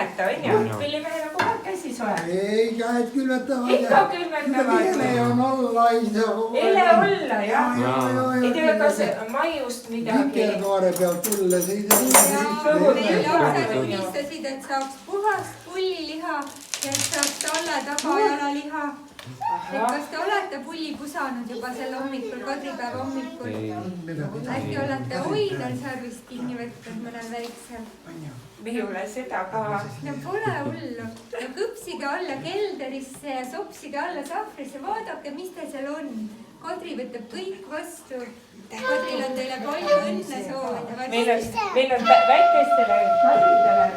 külmeta, on ju? Pillimehel on kogu käsi soe. Ei, käed külmetavad. Ikka külmetavad. Ele on olla ei saa. Ele olla, jah. Ei tea, kas maiust midagi. Vikerkaare pealt tulles ei tea. Lapsed unistasid, et saaks puhast pulliliha ja et saaks talle tagajalaliha. Kas te olete pulli pusanud juba sel hommikul, Kadripäeva hommikul? Äkki olete Oidal sarvist kinni võtnud mõnel väiksel? Mihule seda ka. No pole hullu. No kõpsige alla kelderisse ja sopsige alla sahvrisse. Vaadake, mis teil seal on. Kadri võtab kõik vastu. Kadril on teile palju õnne soovida. Meil on väikestele Kadridele.